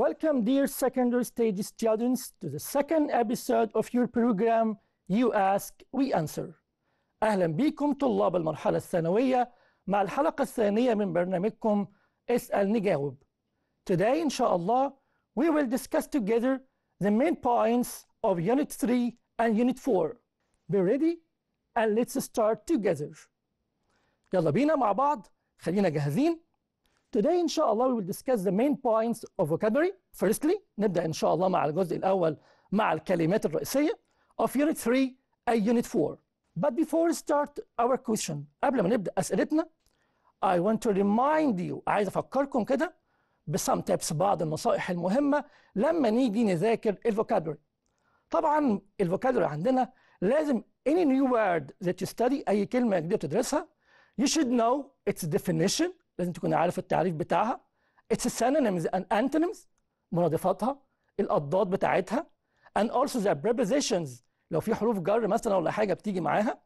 Welcome, dear secondary stage students, to the second episode of your program You Ask, We Answer. أهلا بكم طلاب المرحلة الثانوية مع الحلقة الثانية من برنامجكم اسال نجاوب. Today, inshallah, we will discuss together the main points of Unit 3 and Unit 4. Be ready and let's start together. يلا بينا مع بعض، خلينا جاهزين. Today, inshallah, we will discuss the main points of vocabulary. Firstly, نبدأ إن شاء الله مع الجزء الأول مع الكلمات الرئيسية of Unit 3 and Unit 4. But before we start our question, قبل ما نبدأ أسئلتنا, I want to remind you، عايز أفكركم كده بsome tips، بعض النصائح المهمة لما نيجي نذاكر الفوكابولري. طبعا الفوكابولري عندنا لازم any new word that you study، أي كلمة جديدة بتدرسها you should know its definition، لازم تكون عارف التعريف بتاعها. It's synonyms and antonyms، مرادفاتها، الأضداد بتاعتها، and also the prepositions، لو في حروف جر مثلا ولا حاجة بتيجي معاها،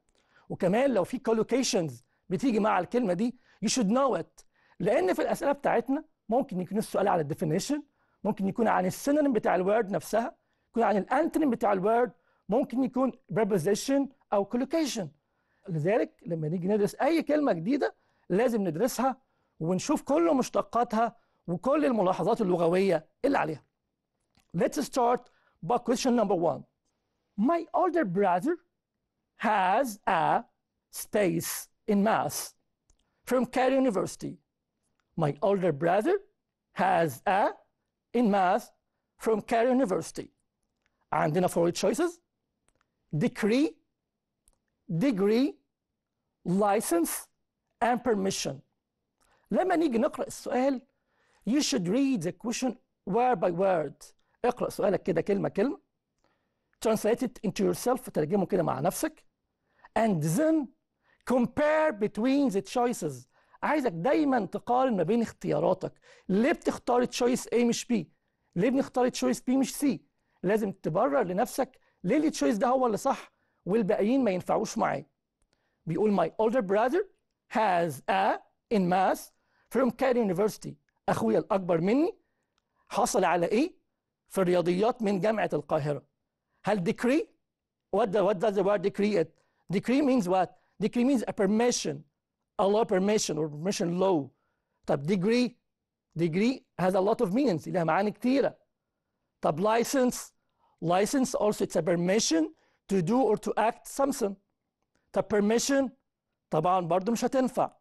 وكمان لو في collocations بتيجي مع الكلمة دي you should know it. لأن في الأسئلة بتاعتنا ممكن يكون السؤال على الديفينيشن، ممكن يكون عن السينونيم بتاع الوورد نفسها، يكون عن الأنتونيم بتاع الوورد، ممكن يكون preposition أو collocation. لذلك لما نيجي ندرس أي كلمة جديدة لازم ندرسها ونشوف كل مشتقاتها وكل الملاحظات اللغوية اللي عليها. Let's start by question number 1. My older brother has a space in math from Cairo University. My older brother has a in math from Cairo University. عندنا four choices: degree, license, and permission. لما نيجي نقرأ السؤال you should read the question word by word. اقرأ سؤالك كده كلمة كلمة، translate it into yourself، ترجمه كده مع نفسك، and then compare between the choices. عايزك دايما تقارن ما بين اختياراتك. ليه بتختار تشويس A مش B؟ ليه بنختار تشويس B مش C؟ لازم تبرر لنفسك ليه التشويس ده هو اللي صح والباقيين ما ينفعوش معاه. بيقول my older brother has a in math from Cairo University. أخويا الأكبر مني حصل على إيه في الرياضيات من جامعة القاهرة. هل degree؟ What does the word degree it? Degree means what? Degree means a permission, a law permission or permission law. طب degree has a lot of meanings، لها معاني كتيرة. طب license also it's a permission to do or to act something. طب permission طبعا برضو مش هتنفع.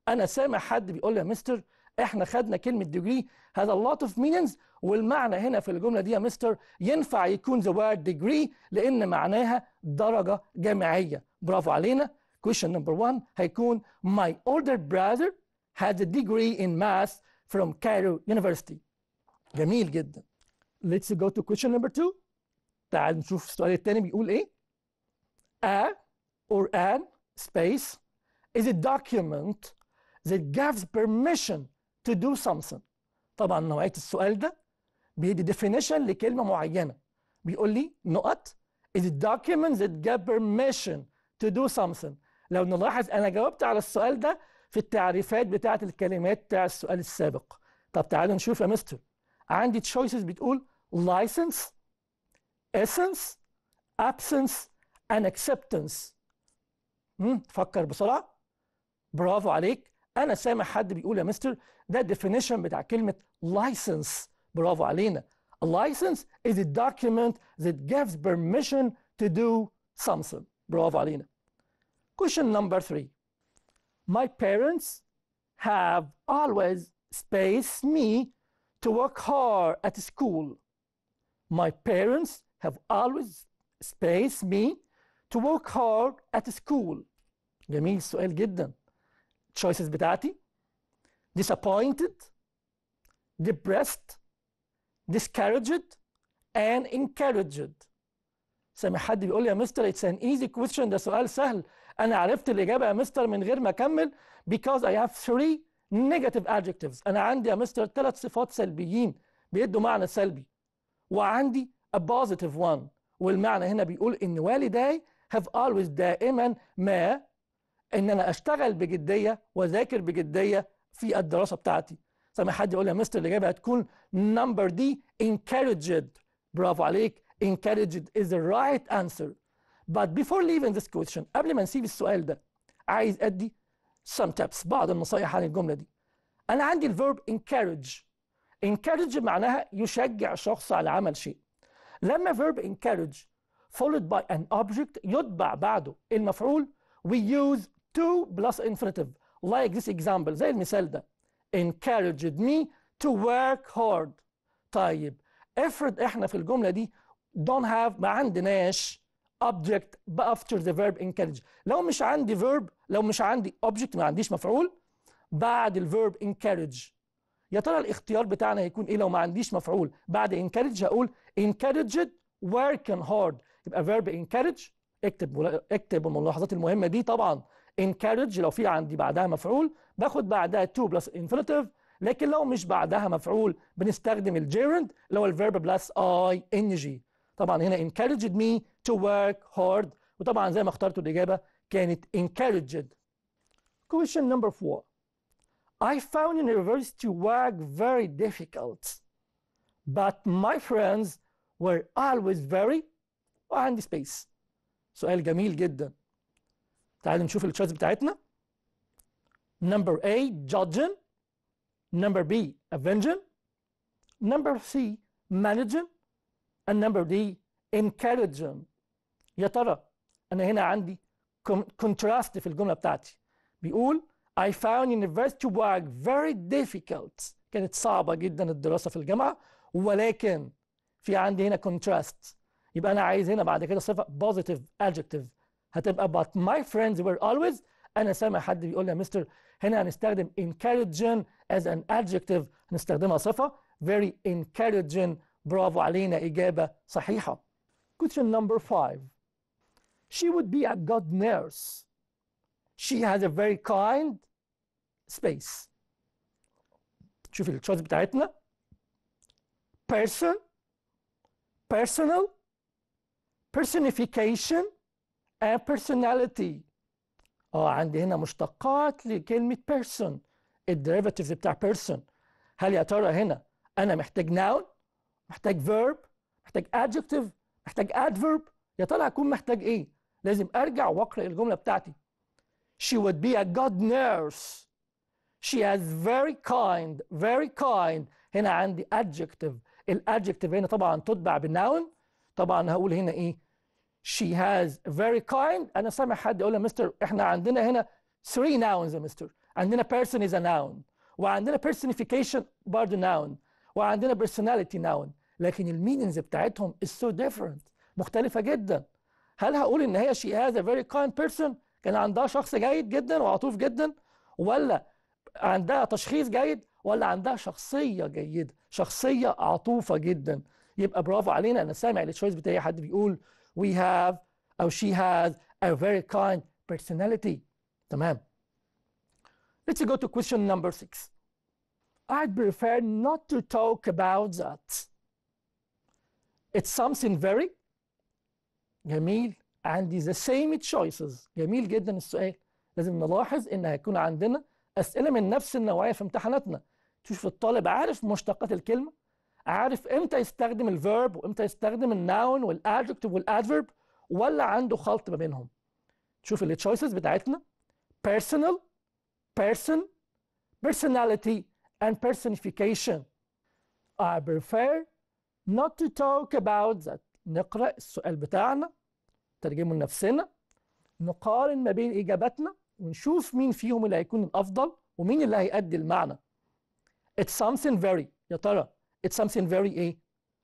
أنا سامع حد بيقول لي يا مستر إحنا خدنا كلمة degree has a lot of meanings، والمعنى هنا في الجملة دي يا مستر ينفع يكون the word degree لأن معناها درجة جامعية. برافو علينا. question number 1 هيكون my older brother has a degree in math from Cairo University. جميل جدا. let's go to question number 2. تعال نشوف السؤال الثاني بيقول إيه. a or an space is a document that gives permission to do something. طبعا نوعية السؤال ده بيدي definition لكلمة معينة. بيقول لي نقط is a document that gives permission to do something. لو نلاحظ أنا جاوبت على السؤال ده في التعريفات بتاعة الكلمات بتاع السؤال السابق. طب تعالوا نشوف يا مستر. عندي choices بتقول license, essence, absence, and acceptance. فكر بسرعة. برافو عليك. أنا سامع حد بيقول يا مستر ده definition بتاع كلمة license. برافو علينا. A license is a document that gives permission to do something. برافو علينا. Question number 3. My parents have always spaced me to work hard at school. My parents have always spaced me to work hard at school. جميل السؤال جدا. choices بتاعتي disappointed, depressed, discouraged, and encouraged. سامع حد بيقول لي يا مستر it's an easy question، ده سؤال سهل، أنا عرفت الإجابة يا مستر من غير ما أكمل because I have 3 negative adjectives. أنا عندي يا مستر 3 صفات سلبيين بيدوا معنى سلبي، وعندي a positive one، والمعنى هنا بيقول إن والداي have always دائما ما إن أنا أشتغل بجدية وذاكر بجدية في الدراسة بتاعتي. سامع حد يقول يا مستر الإجابة هتكون number D encouraged. برافو عليك. encouraged is the right answer. But before leaving this question قبل ما نسيب السؤال ده عايز أدي some tips بعض النصائح عن الجملة دي. أنا عندي الفيرب encourage. encourage معناها يشجع شخص على عمل شيء. لما verb encourage followed by an object يتبع بعده المفعول we use to plus infinitive like this example زي المثال ده encouraged me to work hard. طيب افرض احنا في الجملة دي don't have ما عندناش object after the verb encourage. لو مش عندي verb لو مش عندي object ما عنديش مفعول بعد الverb encourage يا ترى الاختيار بتاعنا هيكون ايه لو ما عنديش مفعول بعد encourage؟ هقول encouraged working hard. يبقى verb encourage اكتب الملاحظات المهمة دي طبعا. encourage لو في عندي بعدها مفعول باخد بعدها to plus infinitive، لكن لو مش بعدها مفعول بنستخدم الجيرند اللي هو الverb plus ing. طبعا هنا encouraged me to work hard وطبعا زي ما اخترتوا الإجابة كانت encouraged. Question number 4. I found university work very difficult but my friends were always very وعندي space. سؤال جميل جدا. تعالوا نشوف التشويس بتاعتنا. Number A judging. Number B avenging. Number C managing. and number D encouraging. يا ترى أنا هنا عندي contrast في الجملة بتاعتي بيقول I found university work very difficult. كانت صعبة جدا الدراسة في الجامعة ولكن في عندي هنا contrast يبقى أنا عايز هنا بعد كده صفة positive adjective هتبقى but my friends were always. أنا سامع حد بيقول لي يا مستر هنا هنستخدم encouraging as an adjective هنستخدمها صفة very encouraging. برافو علينا إجابة صحيحة. Question number 5. She would be a good nurse. She has a very kind space. شوف التشويس بتاعتنا person personal personification and personality. عندي هنا مشتقات لكلمة person الديريفاتيفز بتاع person. هل يا ترى هنا أنا محتاج noun محتاج verb محتاج adjective محتاج adverb؟ يا ترى هكون محتاج إيه؟ لازم أرجع وأقرأ الجملة بتاعتي. She would be a good nurse. She has very kind. هنا عندي adjective. الادجكتيف هنا طبعا تتبع بالناون. طبعا هقول هنا ايه؟ She has very kind. انا سامع حد يقول يا مستر احنا عندنا هنا 3 nouns يا مستر. عندنا person is a noun وعندنا personification برضه noun وعندنا personality noun لكن المينينز بتاعتهم is so different مختلفة جدا. هل هقول ان هي she has a very kind person كان عندها شخص جيد جدا وعطوف جدا ولا عندها تشخيص جيد ولا عندها شخصية جيدة شخصية عطوفة جدا؟ يبقى برافو علينا. أنا سامع التشويس بتاعي حد بيقول we have أو she has a very kind personality. تمام. Let's go to question number 6. I'd prefer not to talk about that. It's something very جميل. عندي the same choices. جميل جدا السؤال. لازم نلاحظ إن هيكون عندنا أسئلة من نفس النوعية في امتحاناتنا. تشوف الطالب عارف مشتقات الكلمة عارف امتى يستخدم الفيرب وامتى يستخدم الناون والادجكتيف والادفيرب ولا عنده خلط ما بينهم. تشوف التشويسز بتاعتنا personal person personality and personification. I prefer not to talk about that. نقرأ السؤال بتاعنا ترجمه لنفسنا نقارن ما بين إجاباتنا ونشوف مين فيهم اللي هيكون الأفضل ومين اللي هيأدي المعنى. It's something very. يا ترى it's something very إيه؟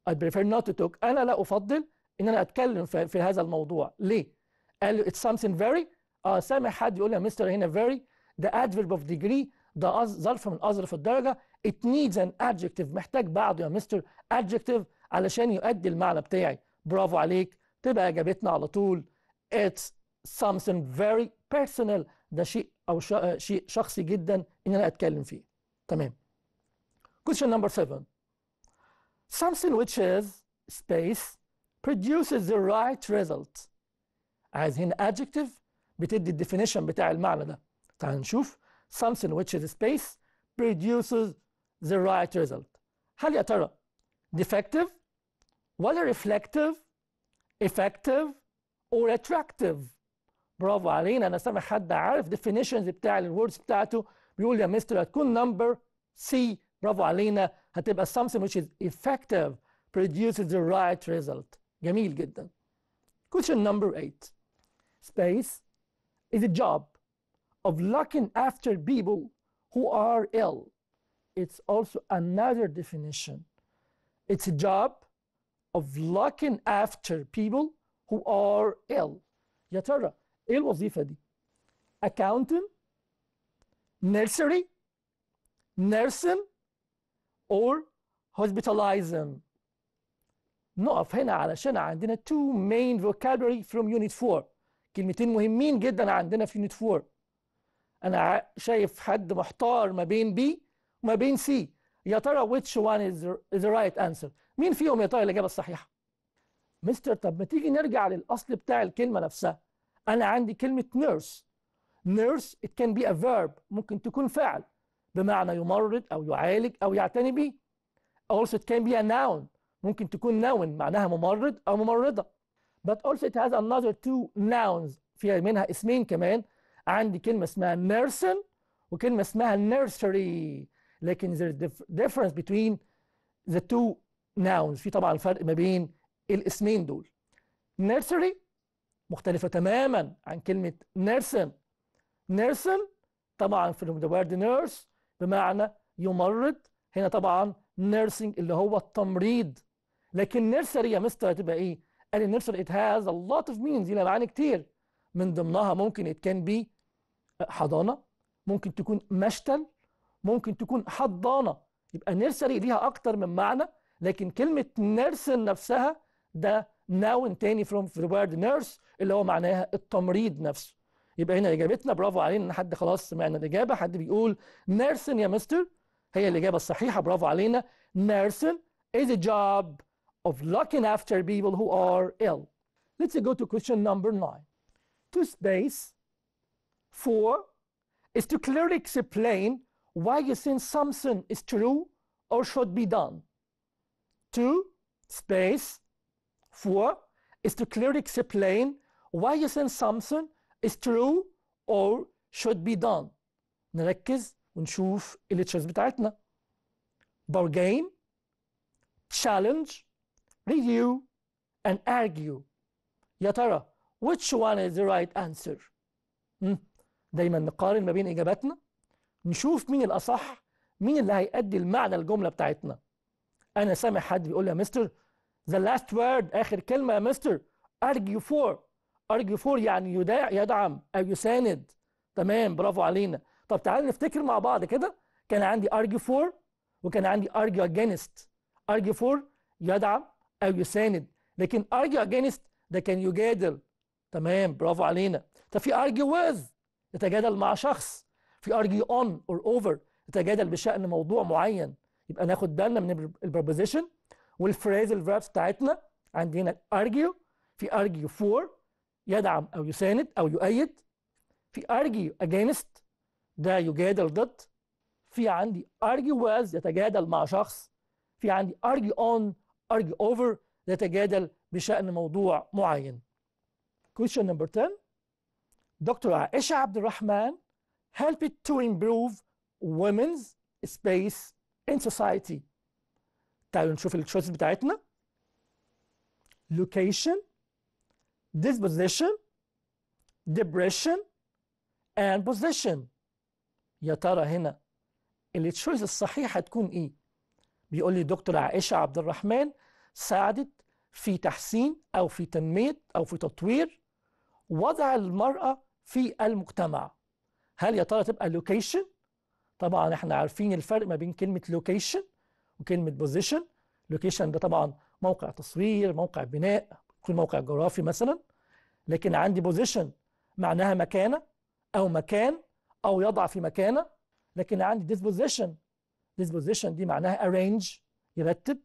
I prefer not to talk. أنا لا أفضل إن أنا أتكلم في هذا الموضوع. ليه؟ قال له it's something very. سامع حد يقول يا مستر هنا very ده adverb of degree ده ظرف من أظرف الدرجة. It needs an adjective. محتاج بعده يا مستر adjective علشان يؤدي المعنى بتاعي. برافو عليك. تبقى إجابتنا على طول it's something very personal. ده شيء أو شيء شخصي جدا إن أنا أتكلم فيه. تمام. Question number 7. Something which is space produces the right result. عايز هنا adjective بتدي الديفينيشن بتاع المعنى ده. تعال نشوف something which is space produces the right result. هل يا ترى defective ولا reflective effective or attractive؟ برافو علينا. انا سامع حد عارف definitions بتاع الوردز بتاعته بيقول يا مستر هتكون number C. برافو علينا، هتبقى something which is effective produces the right result. جميل جدا. Question number 8. Space is a job of looking after people who are ill. It's also another definition. It's a job of looking after people who are ill. يا ترى ايه الوظيفة دي؟ accountant, nursery, nursing or hospitalizing. نقف هنا علشان عندنا two main vocabulary from unit 4. كلمتين مهمين جدا عندنا في unit 4. انا شايف حد محتار ما بين B وما بين C. يا ترى which one is the right answer؟ مين فيهم يا ترى الإجابة الصحيحة؟ مستر طب ما تيجي نرجع للأصل بتاع الكلمة نفسها. أنا عندي كلمة nurse. nurse it can be a verb، ممكن تكون فعل بمعنى يمرض أو يعالج أو يعتني به. also it can be a noun، ممكن تكون noun معناها ممرض أو ممرضة. but also it has another two nouns، فيها منها اسمين كمان. عندي كلمة اسمها nursing وكلمة اسمها nursery. لكن there's difference between the two nouns. في طبعا فرق ما بين الاسمين دول. nursery مختلفة تماما عن كلمة nursing. nursing طبعا في the word nurse بمعنى يمرض. هنا طبعا nursing اللي هو التمريض. لكن nursery يا مستر هتبقى ايه؟ قال nursery it has a lot of meanings، لها معاني كتير. من ضمنها ممكن it can be حضانة، ممكن تكون مشتل، ممكن تكون حضانة. يبقى نيرسري ليها أكتر من معنى. لكن كلمة نيرسن نفسها ده noun تاني from the word nurse اللي هو معناها التمريض نفسه. يبقى هنا إجابتنا برافو علينا إن حد خلاص سمعنا الإجابة. حد بيقول نيرسن يا مستر، هي الإجابة الصحيحة. برافو علينا. نيرسن is a job of looking after people who are ill. Let's go to question number 9. To space 4 is to clearly explain why you think something is true or should be done. 2 space 4 is to clearly explain why you think something is true or should be done. نركز ونشوف التشويس بتاعتنا. bargain, challenge, review and argue. يا ترى which one is the right answer؟ دايما نقارن ما بين إجاباتنا، نشوف مين الأصح، مين اللي هيأدي المعنى الجملة بتاعتنا. أنا سامع حد بيقول لي يا مستر the last word آخر كلمة يا مستر argue for. argue for يعني يدعم أو يساند. تمام برافو علينا. طب تعالوا نفتكر مع بعض كده. كان عندي argue for وكان عندي argue against. argue for يدعم أو يساند، لكن argue against ده كان يجادل. تمام برافو علينا. طب في argue with يتجادل مع شخص. في argue on or over يتجادل بشأن موضوع معين. يبقى ناخد بالنا من البروبوزيشن والفريزال فيربس بتاعتنا. عندي هنا argue، في argue for يدعم أو يساند أو يؤيد. في argue against ده يجادل ضد. في عندي argue with يتجادل مع شخص. في عندي argue on argue over يتجادل بشأن موضوع معين. Question number 10. Dr. عائشة عبد الرحمن helped to improve women's space in society. تعالوا نشوف التشويس بتاعتنا. location, disposition, depression and position. يا ترى هنا التشويس الصحيح هتكون ايه؟ بيقول لي دكتور عائشة عبد الرحمن ساعدت في تحسين أو في تنمية أو في تطوير وضع المرأة في المجتمع. هل يا ترى تبقى location؟ طبعا احنا عارفين الفرق ما بين كلمة location وكلمة position. location ده طبعا موقع تصوير، موقع بناء، يكون موقع جغرافي مثلا. لكن عندي position معناها مكانة أو مكان أو يضع في مكانة. لكن عندي disposition، disposition دي معناها arrange يرتب.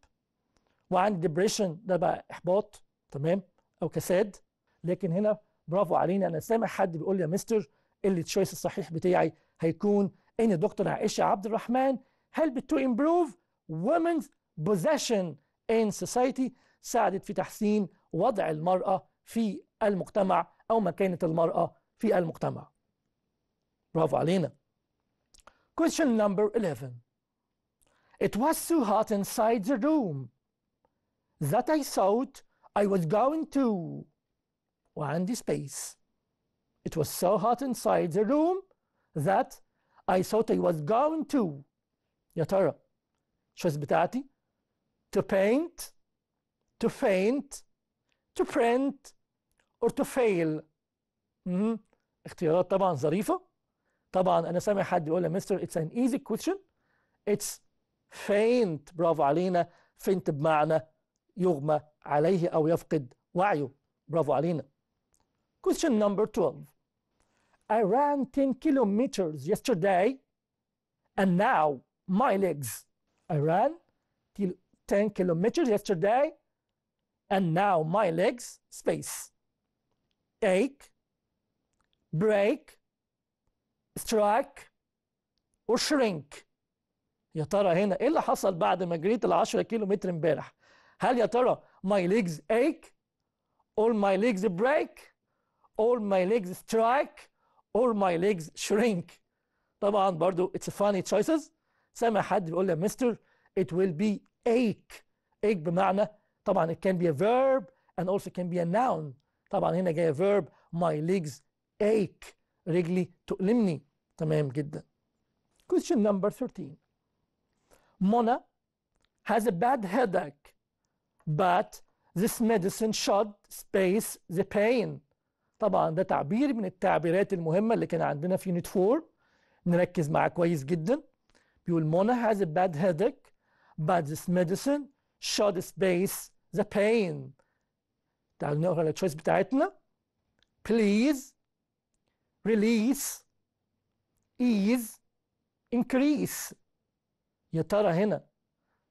وعندي depression ده بقى إحباط تمام أو كساد. لكن هنا برافو علينا، أنا سامع حد بيقول لي يا مستر اللي التشويس الصحيح بتاعي هيكون إن دكتور عائشة عبد الرحمن helped to improve women's position in society. ساعدت في تحسين وضع المرأة في المجتمع أو مكانة المرأة في المجتمع. برافو علينا. Question number 11. It was so hot inside the room that I thought I was going to. وعندي space. It was so hot inside the room that I thought I was going to. يا ترى الشوز بتاعتي to paint, to faint, to print, or to fail. اختيارات طبعا ظريفة. طبعا أنا سامع حد يقول يا مستر it's an easy question. It's faint. برافو علينا. faint بمعنى يغمى عليه أو يفقد وعيه. برافو علينا. Question number 12. I ran 10 kilometers yesterday and now my legs. I ran 10 kilometers yesterday and now my legs space ache, break, strike or shrink. يا ترى هنا ايه اللي حصل بعد ما جريت ال10 كيلومتر امبارح؟ هل يا ترى my legs ache or my legs break or my legs strike or my legs shrink؟ طبعا برضو it's funny choices. سامع حد بيقول يا مستر it will be ache. ache بمعنى طبعا it can be a verb and also can be a noun. طبعا هنا جايه verb my legs ache. رجلي تؤلمني. تمام جدا. Question number 13. Mona has a bad headache but this medicine should space the pain. طبعا ده تعبير من التعبيرات المهمة اللي كان عندنا في يونت 4. نركز معاه كويس جدا. بيقول Mona has a bad headache but this medicine should space the pain. تعالوا نقرا التشويس بتاعتنا. Please, release, ease, increase. يا ترى هنا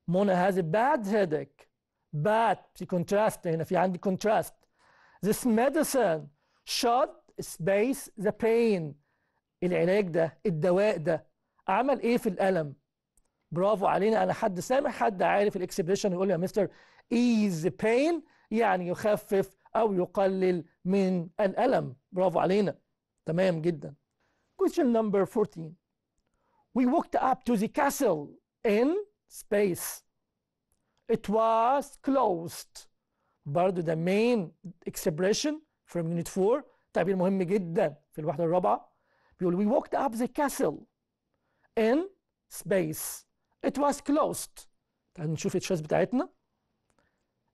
Mona has a bad headache. bad في contrast. هنا في عندي contrast. This medicine should space the pain. العلاج ده الدواء ده عمل ايه في الألم؟ برافو علينا. انا حد سامع حد عارف الاكسبريشن يقول يا مستر ease the pain يعني يخفف او يقلل من الألم. برافو علينا. تمام جدا. Question number 14. We walked up to the castle in space. It was closed. برضو ده main expression from unit 4. تعبير مهم جدا في الوحدة الرابعة. بيقول we walked up the castle in space. It was closed. تعالوا نشوف التشويس بتاعتنا.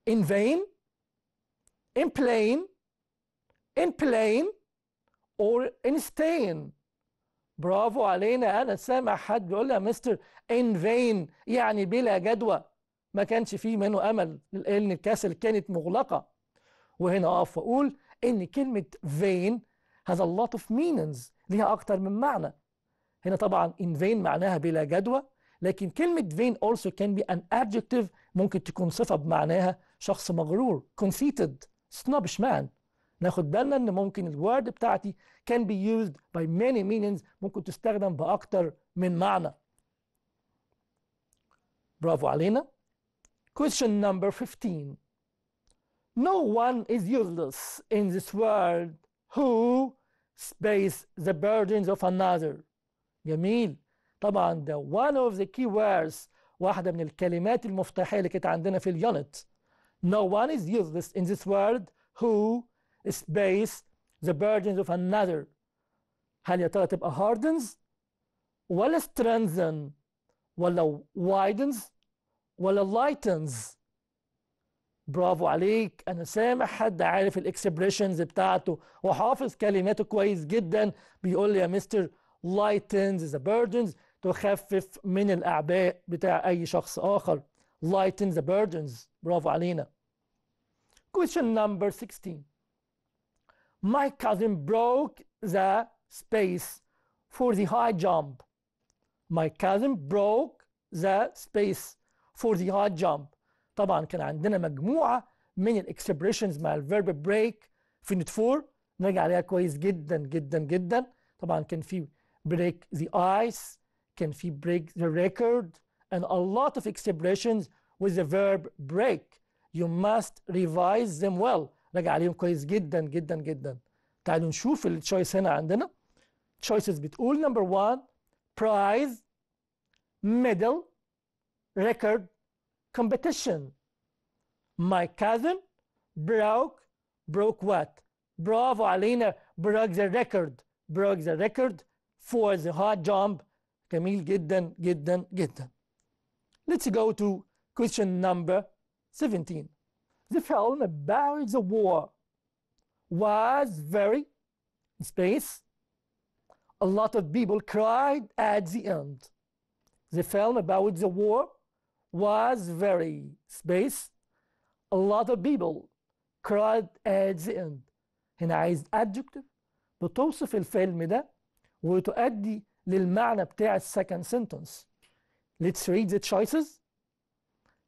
In vain, in plain, in plain, or in stain. برافو علينا. أنا سامع حد بيقول لي يا مستر in vain يعني بلا جدوى. ما كانش فيه منه أمل لأن الكاسل كانت مغلقة. وهنا أقف وأقول إن كلمة vain has a lot of meanings. ليها أكتر من معنى. هنا طبعا in vain معناها بلا جدوى. لكن كلمة vain also can be an adjective. ممكن تكون صفة بمعناها شخص مغرور. conceited, snobbish man. ناخد بالنا ان ممكن الوورد بتاعتي can be used by many meanings. ممكن تستخدم بأكتر من معنى. برافو علينا. Question number 15. No one is useless in this world who space the burdens of another. جميل. طبعا ده one of the key words. واحدة من الكلمات المفتاحية اللي كانت عندنا في اليونت. No one is useless in this world who space the burdens of another. هل يا ترى تبقى hardens ولا strengthen ولا widens ولا lightens؟ برافو عليك. انا سامع حد عارف الاكسبريشنز بتاعته وحافظ كلماته كويس جدا. بيقول لي يا مستر lightens the burdens تخفف من الاعباء بتاع اي شخص اخر. lightens the burdens. برافو علينا. Question number 16. My cousin broke the space for the high jump. My cousin broke the space for the high jump. طبعا كان عندنا مجموعة من الاكسبريشنز مع الفيرب بريك في نوت 4. نرجع عليها كويس جدا جدا جدا. طبعا كان في break the ice, كان في break the record, and a lot of expressions with the verb break. You must revise them well. راجع عليهم كويس جدا جدا جدا. تعالوا نشوف التشويس هنا عندنا. choices بتقول number 1 prize, medal, record, competition. My cousin broke what? برافو علينا. broke the record for the high jump. جميل جدا جدا جدا. Let's go to question number 17. The film about the war was very space. A lot of people cried at the end. The film about the war was very space. A lot of people cried at the end. هنا عايز adjective بتوصف الفيلم ده وتؤدي للمعنى بتاع السكند sentence. Let's read the choices.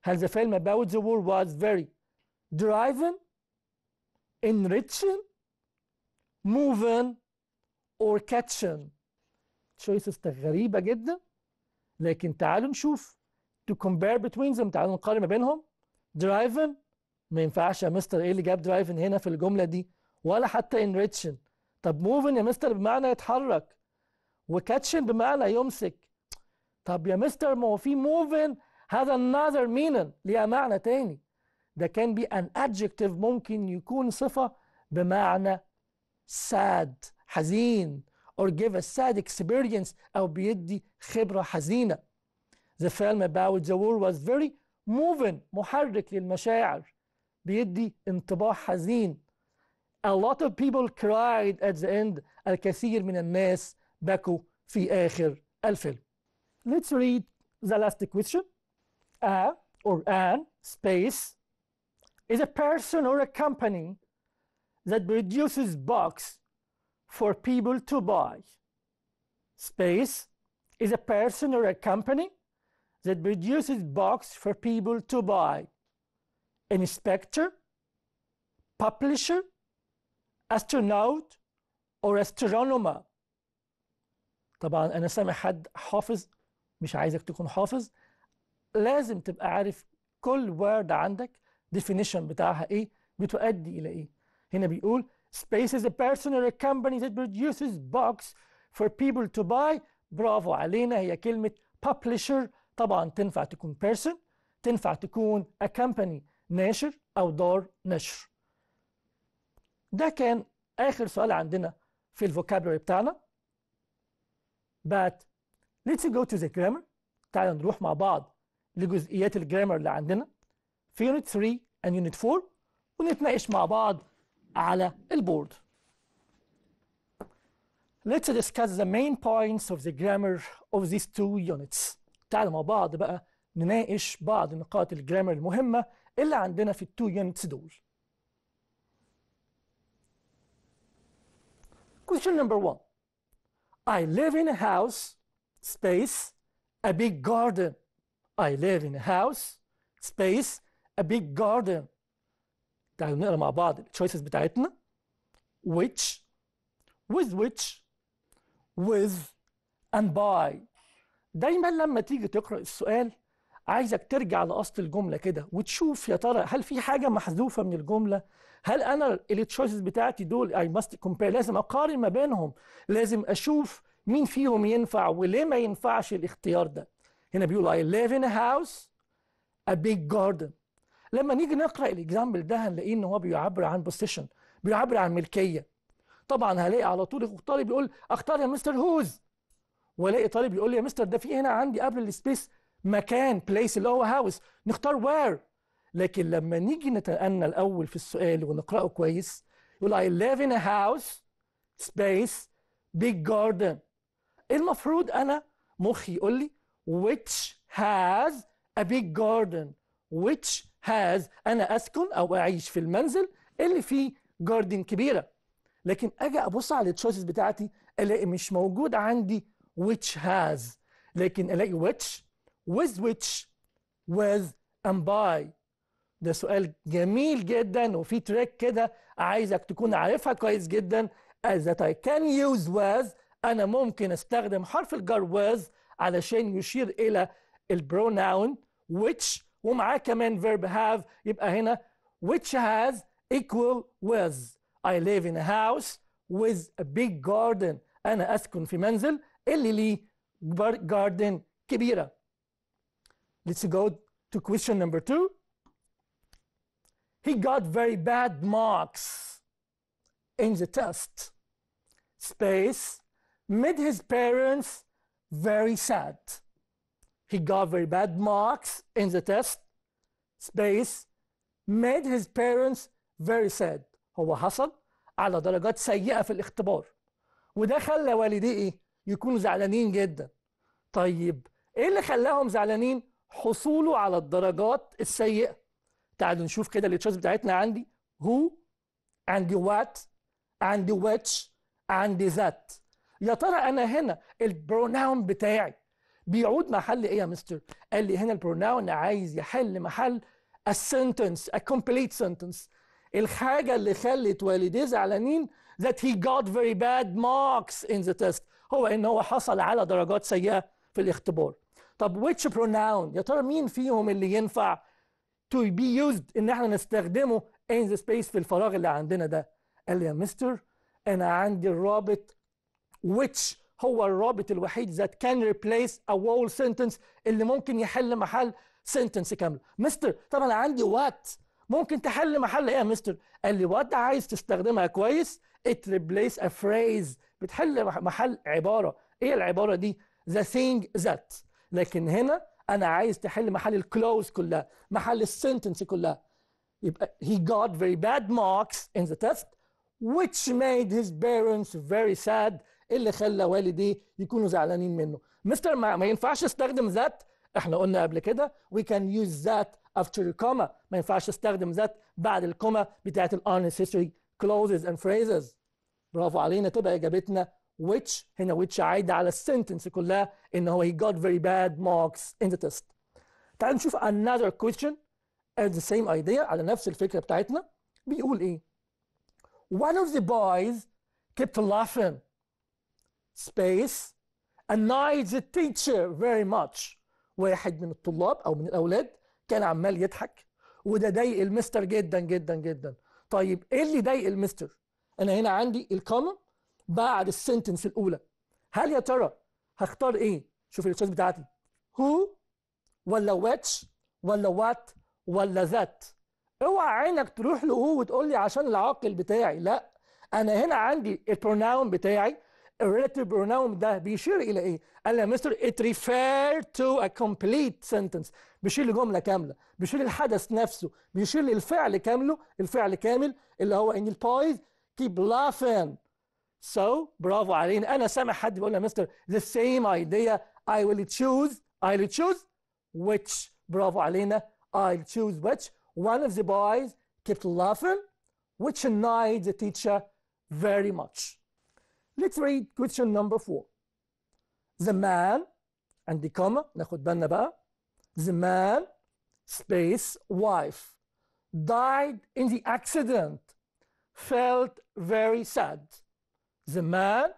هل the film about the war was very driving, enriching, moving, or catching? choices غريبة جدا، لكن تعالوا نشوف to compare between them. تعالوا نقارن ما بينهم. driving ما ينفعش يا مستر، ايه اللي جاب driving هنا في الجملة دي؟ ولا حتى enriching. طب moving يا مستر بمعنى يتحرك، وكاتشن بمعنى يمسك. طب يا مستر ما هو في moving هذا another meaning، ليها معنى تاني. ده كان بي an adjective ممكن يكون صفة بمعنى sad حزين or give a sad experience أو بيدي خبرة حزينة. The film about the war was very moving محرك للمشاعر، بيدي انطباع حزين. A lot of people cried at the end. الكثير من الناس بكوا في آخر الفيلم. Let's read the last question. A or an space is a person or a company that produces books for people to buy. Space is a person or a company that produces books for people to buy. Inspector, publisher, astronaut, or astronomer. طبعا أنا سامع حد حافظ، مش عايزك تكون حافظ، لازم تبقى عارف كل word عندك definition بتاعها إيه، بتؤدي إلى إيه. هنا بيقول space is a person or a company that produces books for people to buy. برافو علينا، هي كلمة publisher. طبعا تنفع تكون person، تنفع تكون a company ناشر أو دار نشر. ده كان آخر سؤال عندنا في الفوكابلري بتاعنا. But let's go to the grammar. تعالوا نروح مع بعض لجزئيات الجرامر اللي عندنا في Unit 3 and Unit 4 ونتناقش مع بعض على البورد. Let's discuss the main points of the grammar of these two units. تعالوا مع بعض بقى نناقش بعض نقاط الجرامر المهمة اللي عندنا في التو يونتس دول. Question number 1. I live in a house, space, a big garden. I live in a house, space, a big garden. تعالوا نقرا مع بعض التشويسز بتاعتنا. Which, with which, with, and by. دايما لما تيجي تقرأ السؤال عايزك ترجع لأصل الجملة كده وتشوف يا ترى هل في حاجة محذوفة من الجملة؟ هل أنا التشويسز بتاعتي دول I must compare، لازم أقارن ما بينهم، لازم أشوف مين فيهم ينفع وليه ما ينفعش الاختيار ده. هنا بيقول I live in a house, a big garden. لما نيجي نقرأ الإكزامبل ده هنلاقيه إن هو بيعبر عن possession، بيعبر عن ملكية. طبعا هلاقي على طول طالب يقول أختار يا مستر هوز، والاقي طالب يقول لي يا مستر ده في هنا عندي قبل السبيس مكان بليس اللي هو هاوس، نختار وير. لكن لما نيجي نتأنى الأول في السؤال ونقرأه كويس يقول I live in a house, space, big garden. المفروض أنا مخي يقول لي which has a big garden. which has أنا أسكن أو أعيش في المنزل اللي فيه جاردن كبيرة. لكن أجي أبص على التشويسز بتاعتي ألاقي مش موجود عندي which has، لكن ألاقي which, with which, with, and by. ده سؤال جميل جدا وفي تريك كده عايزك تكون عارفها كويس جدا. as that I can use with، أنا ممكن أستخدم حرف الجر with علشان يشير إلى البروناون which ومعاه كمان verb have، يبقى هنا which has equal with. I live in a house with a big garden. أنا أسكن في منزل اللي ليه garden كبيرة. Let's go to question number 2. He got very bad marks in the test. Space made his parents very sad. He got very bad marks in the test. Space made his parents very sad. هو حصل على درجات سيئة في الاختبار، وده خلى والديه ايه؟ يكونوا زعلانين جدا. طيب ايه اللي خلاهم زعلانين؟ حصوله على الدرجات السيئة. تعالوا نشوف كده التشويس بتاعتنا. عندي who، عندي what، عندي which، عندي that. يا ترى انا هنا البروناون بتاعي بيعود محل ايه يا مستر؟ قال لي هنا البروناون عايز يحل محل a sentence، a complete sentence. الحاجة اللي خلت والديه زعلانين that he got very bad marks in the test، هو ان هو حصل على درجات سيئة في الاختبار. طب which pronoun؟ يا ترى مين فيهم اللي ينفع to be used ان احنا نستخدمه in the space في الفراغ اللي عندنا ده؟ قال لي يا مستر انا عندي الرابط which هو الرابط الوحيد that can replace a whole sentence اللي ممكن يحل محل sentence كامل. مستر طب انا عندي what ممكن تحل محل ايه يا مستر؟ قال لي what عايز تستخدمها كويس it replace a phrase، بتحل محل عبارة. ايه العبارة دي؟ the thing that. لكن هنا انا عايز تحل محل الكلوز كلها، محل السنتنس كلها. يبقى he got very bad marks in the test which made his parents very sad، اللي خلى والديه يكونوا زعلانين منه. مستر ما ينفعش استخدم that، احنا قلنا قبل كده we can use that after a comma، ما ينفعش استخدم that بعد الكوما بتاعت ال unnecessary clauses and phrases. برافو علينا، تبقى اجابتنا which. هنا which عايده على السنتنس كلها ان هو he got very bad marks in the test. تعالوا نشوف another question at the same idea، على نفس الفكره بتاعتنا. بيقول ايه؟ one of the boys kept laughing space annoyed the teacher very much. واحد من الطلاب او من الاولاد كان عمال يضحك وده ضايق المستر جدا جدا جدا. طيب ايه اللي ضايق المستر؟ انا هنا عندي الكوما بعد السنتنس الاولى. هل يا ترى هختار ايه؟ شوف التشويس بتاعتي who ولا which ولا what ولا that. اوعى عينك تروح له هو وتقول لي عشان العاقل بتاعي، لا. انا هنا عندي البروناون بتاعي الريلاتيف بروناون ده بيشير الى ايه؟ قال لي يا مستر it refer to a complete sentence، بيشير لجمله كامله، بيشير للحدث نفسه، بيشير للفعل كامله، الفعل كامل اللي هو ان البويز keep laughing. So برافو علينا. انا سامع حد بيقول لي يا مستر the same idea I will choose which. برافو علينا I'll choose which. One of the boys kept laughing which annoyed the teacher very much. Let's read question number 4. The man عندي كوما، ناخد بالنا بقى. The man space wife died in the accident felt very sad. The man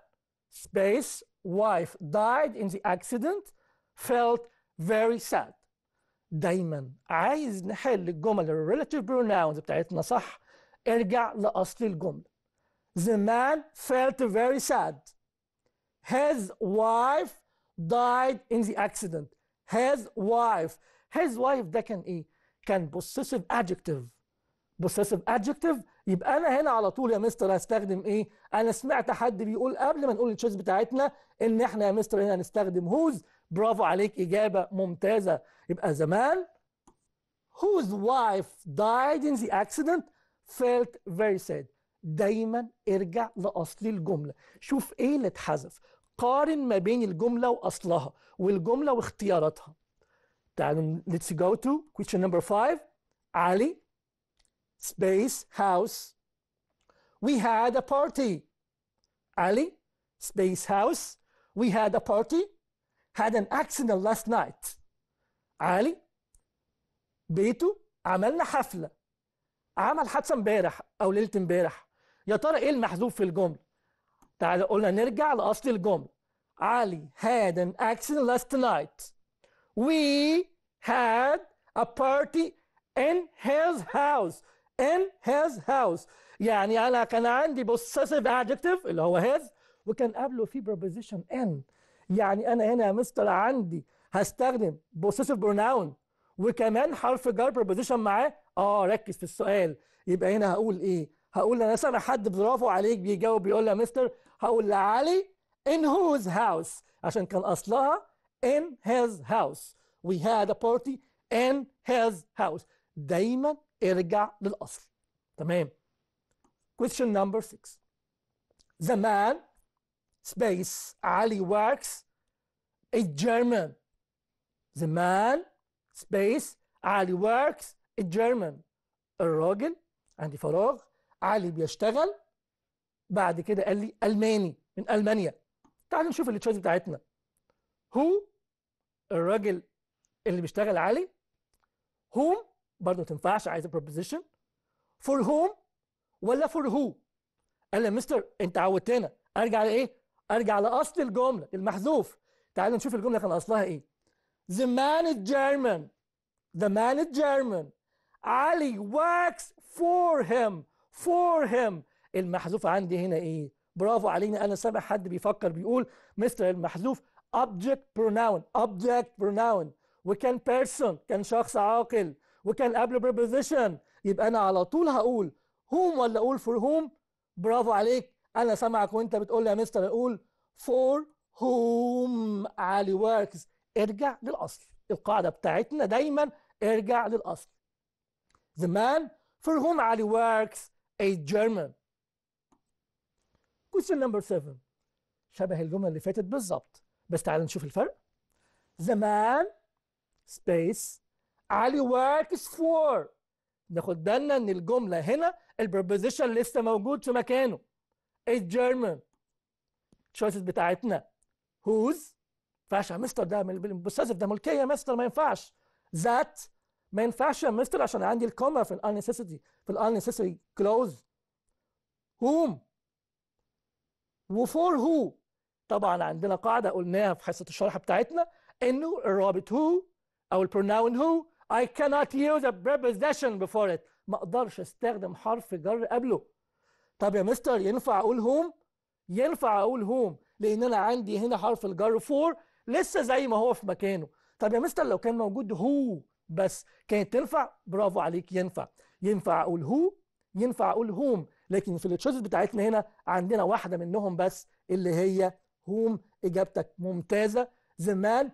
space wife died in the accident felt very sad. دايما عايز نحل الجمل الريلاتيف بروناونز بتاعتنا صح، ارجع لأصل الجملة. The man felt very sad. His wife died in the accident. His wife ده كان ايه؟ كان possessive adjective. possessive adjective يبقى انا هنا على طول يا مستر هستخدم ايه؟ انا سمعت حد بيقول قبل ما نقول التشويس بتاعتنا ان احنا يا مستر هنا هنستخدم whose. برافو عليك، اجابه ممتازه. يبقى the man whose wife died in the accident felt very sad. دايما ارجع لاصل الجمله، شوف ايه اللي اتحذف، قارن ما بين الجمله واصلها والجمله واختياراتها. تعالوا let's go to question number 5. علي space house we had a party. علي space house we had a party had an accident last night. علي بيته عملنا حفله، عمل حادثه امبارح او ليله امبارح. يا ترى ايه المحذوف في الجمله؟ تعالى قلنا نرجع لاصل الجمله. علي had an accident last night We had a party in his house. In his house. يعني أنا كان عندي possessive adjective اللي هو his وكان قبله في preposition in. يعني أنا هنا يا مستر عندي هستخدم possessive pronoun وكمان حرف جر preposition معاه. ركز في السؤال. يبقى هنا هقول إيه؟ هقول أنا سامع حد برافو عليك بيجاوب بيقول يا مستر، هقول لعلي in whose house عشان كان أصلها in his house. We had a party in his house. دايما ارجع للأصل. تمام. Question number 6. The man space Ali works is German. The man space Ali works is German. الراجل عندي فراغ علي بيشتغل بعد كده قال لي ألماني من ألمانيا. تعالوا نشوف التشويس بتاعتنا. هو الراجل اللي بيشتغل علي. whom برضه تنفعش عايزه preposition. for whom ولا for who. قال لي مستر انت عودتنا ارجع لايه؟ ارجع لاصل الجمله المحذوف. تعالوا نشوف الجمله كان اصلها ايه. The man is German. The man is German. علي works for him. For him. المحذوف عندي هنا ايه؟ برافو علينا. انا سامع حد بيفكر بيقول مستر المحذوف object pronoun. object pronoun. وكان person كان شخص عاقل وكان قبل preposition. يبقى انا على طول هقول whom ولا اقول for whom؟ برافو عليك. انا سامعك وانت بتقول لي يا مستر اقول for whom علي works. ارجع للاصل. القاعده بتاعتنا دايما ارجع للاصل. The man for whom Ali works is German. Question number 7. شبه الجمله اللي فاتت بالظبط بس تعالوا نشوف الفرق. The man space Ali works for. ناخد بالنا ان الجمله هنا البربوزيشن لسه موجود في مكانه. is German. التشويسز بتاعتنا whose ما ينفعش يا مستر، ده بالبوسيسيف ده ملكيه يا مستر ما ينفعش. ذات ما ينفعش يا مستر عشان عندي الكوما في الانسيسيتي في الانسيسيتي كلوز. whom وفور هو. طبعا عندنا قاعده قلناها في حصه الشرح بتاعتنا انه الرابط هو او البروناون هو I cannot use a preposition before it. ما اقدرش استخدم حرف جر قبله. طب يا مستر ينفع اقول هوم؟ ينفع اقول هوم لان انا عندي هنا حرف الجر فور لسه زي ما هو في مكانه. طب يا مستر لو كان موجود هو بس كانت تنفع؟ برافو عليك ينفع. ينفع اقول هو ينفع اقول هوم، لكن في التشويسز بتاعتنا هنا عندنا واحده منهم بس اللي هي هوم. اجابتك ممتازه. The man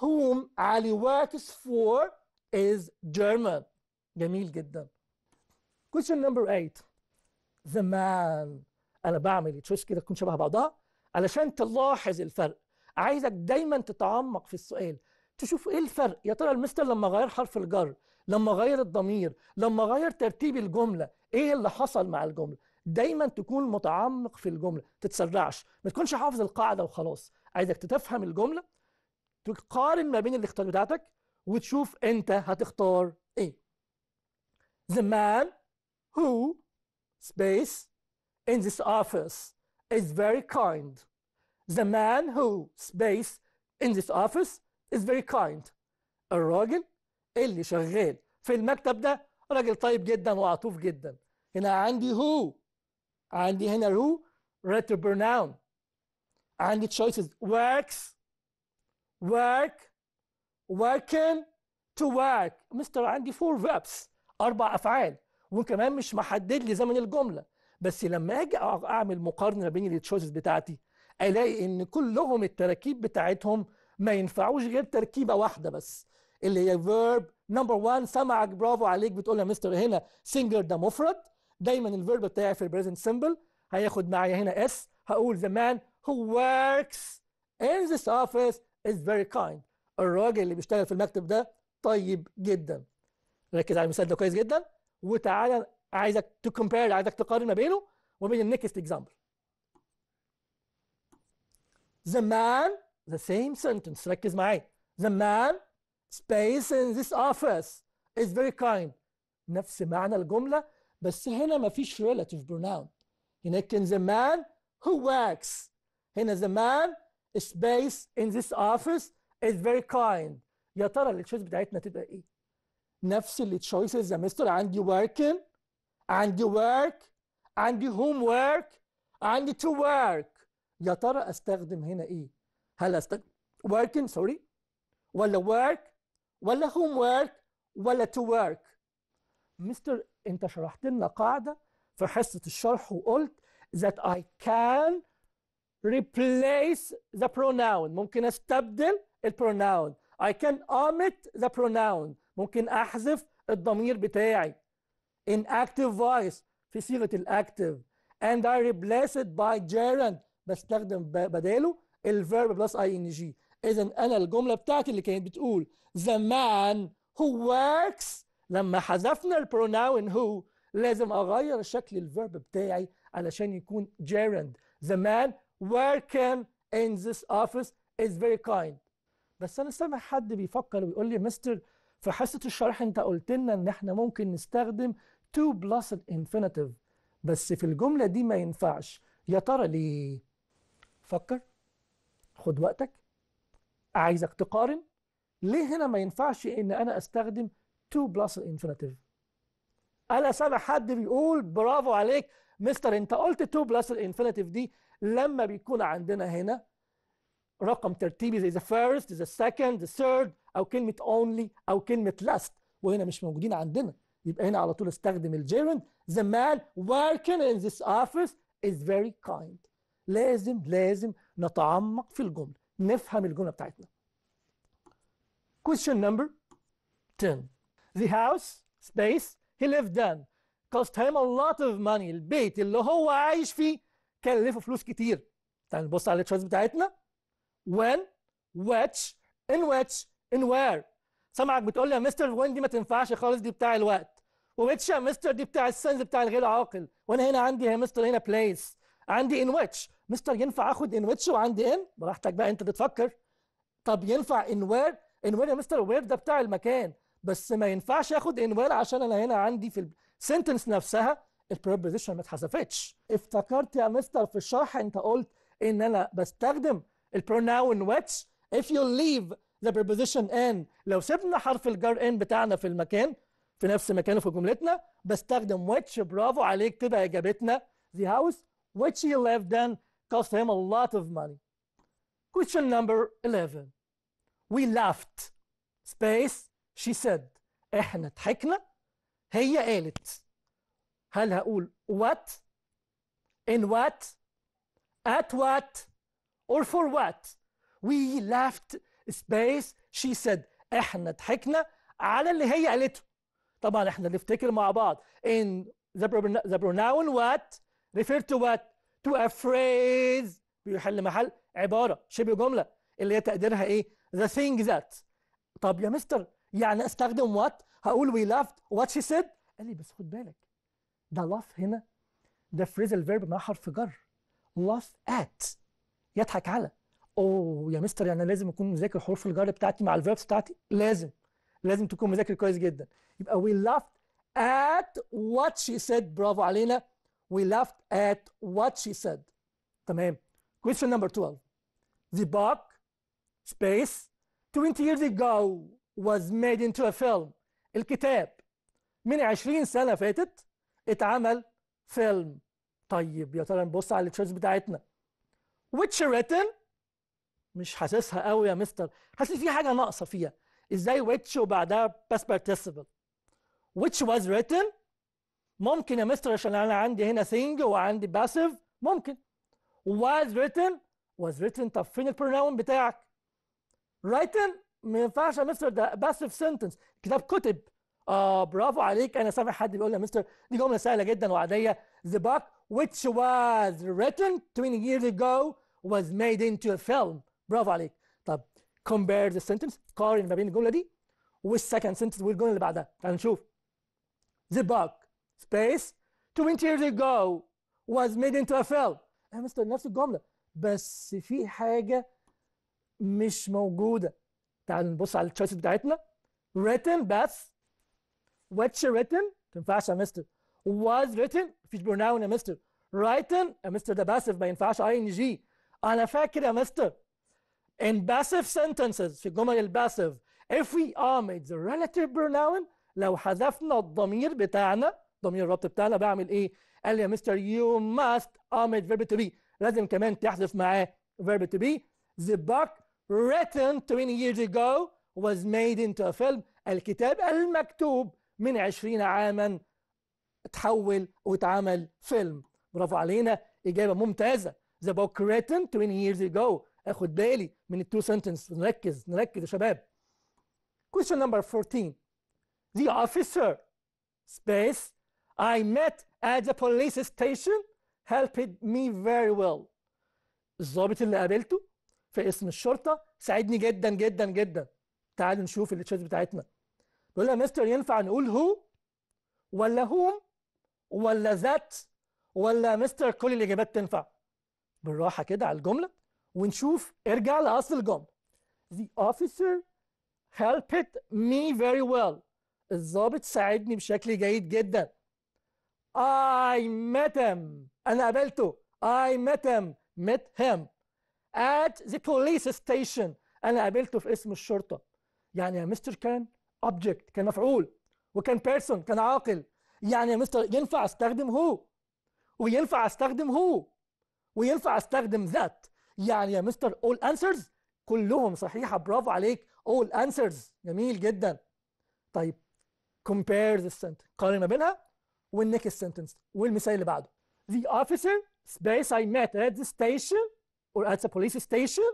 whom Ali works for is German. جميل جدا. Question number 8. The man. انا بعمل تشويس كده تكون شبه بعضها علشان تلاحظ الفرق. عايزك دايما تتعمق في السؤال تشوف ايه الفرق. يا ترى المستر لما غير حرف الجر، لما غير الضمير، لما غير ترتيب الجمله، ايه اللي حصل مع الجمله؟ دايما تكون متعمق في الجمله، تتسرعش، ما تكونش حافظ القاعده وخلاص. عايزك تفهم الجمله، تقارن ما بين الاختيارات بتاعتك وتشوف انت هتختار ايه. The man who space in this office is very kind. The man who space in this office is very kind. الراجل اللي شغال في المكتب ده راجل طيب جدا وعطوف جدا. هنا عندي who، عندي هنا who relative pronoun. عندي choices works، work، working، to work. مستر عندي 4 verbs 4 افعال وكمان مش محدد لي زمن الجمله. بس لما اجي اعمل مقارنه بين التشويسز بتاعتي الاقي ان كلهم التراكيب بتاعتهم ما ينفعوش غير تركيبه واحده بس اللي هي verb number 1. سمعك برافو عليك بتقول يا مستر هنا singular ده مفرد. دايما الفيرب بتاعي في البريزنت سمبل هياخد معايا هنا اس. هقول the man who works in this office is very kind. الراجل اللي بيشتغل في المكتب ده طيب جدا. ركز على المثال ده كويس جدا وتعالى عايزك تكمبير، عايزك تقارن ما بينه وبين النكست اكزامبل. The man the same sentence. ركز معايا. The man space in this office is very kind. نفس معنى الجملة بس هنا مفيش relative pronoun. هنا كان the man who works. هنا the man space in this office is very kind. يا ترى التشويس بتاعتنا تبقى ايه؟ نفس التشويسز يا مستر. عندي working، عندي work، عندي homework، عندي to work. يا ترى استخدم هنا ايه؟ هل استخدم working سوري، ولا work، ولا homework، ولا to work؟ مستر انت شرحت لنا قاعده في حصه الشرح وقلت that I can replace the pronoun. ممكن استبدل البروناون. I can omit the pronoun. ممكن احذف الضمير بتاعي in active voice في صيغه الاكتف. and I replace it by gerund. بستخدم بداله الفيرب بلس ing. اذا انا الجمله بتاعتي اللي كانت بتقول the man who works، لما حذفنا البروناون who لازم اغير شكل الفيرب بتاعي علشان يكون gerund. the man working in this office is very kind. بس انا سامع حد بيفكر ويقول لي مستر في حصه الشرح انت قلت لنا ان احنا ممكن نستخدم to plus الانفينيتيف، بس في الجمله دي ما ينفعش. يا ترى ليه؟ فكر، خد وقتك، عايزك تقارن. ليه هنا ما ينفعش ان انا استخدم to plus الانفينيتيف؟ انا سامع حد بيقول برافو عليك مستر، انت قلت to plus الانفينيتيف دي لما بيكون عندنا هنا رقم ترتيبي زي the first the second the third او كلمه only او كلمه last، وهنا مش موجودين عندنا. يبقى هنا على طول استخدم الجيرند. the man working in this office is very kind. لازم نتعمق في الجمله، نفهم الجمله بتاعتنا. question number 10. the house space he lived in cost him a lot of money. البيت اللي هو عايش فيه كلفه فلوس كتير. تعال نبص على التشويس بتاعتنا. when، which، in which، in where. سامعك بتقول لي يا مستر when دي ما تنفعش خالص، دي بتاع الوقت. وwhich يا مستر دي بتاع السنس، بتاع الغير عاقل. وانا هنا عندي يا مستر هنا place، عندي in which. مستر ينفع اخد in which وعندي in؟ براحتك بقى انت تتفكر. طب ينفع in where؟ in where يا مستر where ده بتاع المكان، بس ما ينفعش اخد in where عشان انا هنا عندي في السنتنس نفسها البريبوزيشن ما اتحذفتش. افتكرت يا مستر في الشرح انت قلت ان انا بستخدم البروناون which if you leave the preposition in. لو سيبنا حرف الجر in بتاعنا في المكان في نفس مكانه في جملتنا بستخدم which. برافو عليك، تبقى اجابتنا the house which he lived in cost him a lot of money. question number 11. we laughed space she said. احنا ضحكنا، هي قالت. هل هقول what، in what، at what، or for what؟ we laughed space she said. احنا ضحكنا على اللي هي قالته. طبعا احنا نفتكر مع بعض in the pronoun what refer to what؟ to a phrase بيحل محل عبارة شبه جملة اللي هي تقديرها ايه؟ the thing that. طب يا مستر يعني استخدم what؟ هقول we laughed what she said؟ قال لي بس خد بالك ده laugh هنا ده phrasal verb مع حرف جر. laugh at يضحك على. اوه يا مستر يعني لازم اكون مذاكر حروف الجر بتاعتي مع الفيربس بتاعتي؟ لازم تكون مذاكر كويس جدا. يبقى we laughed at what she said. برافو علينا، we laughed at what she said. تمام. question number 12. the book space 20 years ago was made into a film. الكتاب من 20 سنة فاتت اتعمل فيلم. طيب يا ترى نبص على التشويس بتاعتنا. which written مش حاسسها قوي يا مستر، حاسس في حاجه ناقصه فيها. ازاي which وبعدها past participle؟ which was written ممكن يا مستر عشان انا عندي هنا thing وعندي passive ممكن. was written طب فين البروناون بتاعك؟ written ما ينفعش يا مستر، ده passive sentence. كتاب كتب. برافو عليك، انا سامع حد بيقول يا مستر دي جمله سهله جدا وعاديه. the book which was written 20 years ago was made into a film. برافو عليك. طب compare the sentence، قارن ما بين الجمله دي والسكند sentence والجمله اللي بعدها. تعال نشوف. the book space 20 years ago was made into a film. يا مستر نفس الجمله بس في حاجه مش موجوده. تعال نبص على التشويس بتاعتنا. written بس، which written تنفعش يا مستر. was written مفيش بروناون يا مستر. written يا مستر ده باسف ما ينفعش ing. انا فاكر يا مستر in passive sentences في الجمل الباسف if we omit the relative pronoun لو حذفنا الضمير بتاعنا ضمير الربط بتاعنا بعمل ايه؟ قال لي يا مستر you must omit verb to be لازم كمان تحذف معاه verb to be. The book written 20 years ago was made into a film. الكتاب المكتوب من 20 عاما تحول واتعمل فيلم. برافو علينا، إجابة ممتازة. The book written 20 years ago. أخد بالي من التو sentence. نركز يا شباب. Question number 14. The officer space I met at the police station helped me very well. الضابط اللي قابلته في اسم الشرطة ساعدني جدا جدا جدا. تعالوا نشوف التشويس بتاعتنا. بيقول لها مستر ينفع نقول هو ولا هوم ولا ذات ولا مستر كل الإجابات تنفع؟ بالراحة كده على الجملة ونشوف. ارجع لأصل الجملة. The officer helped me very well. الضابط ساعدني بشكل جيد جدا. I met him. أنا قابلته. I met him at the police station. أنا قابلته في اسم الشرطة. يعني يا مستر كان object كان مفعول وكان person كان عاقل. يعني يا مستر ينفع استخدم هو وينفع استخدم هو وينفع استخدم ذات. يعني يا مستر all answers كلهم صحيحة. برافو عليك. all answers جميل جدا. طيب compare the sentence قارن ما بينها والnext sentence والمثال اللي بعده. The officer space I met at the station or at the police station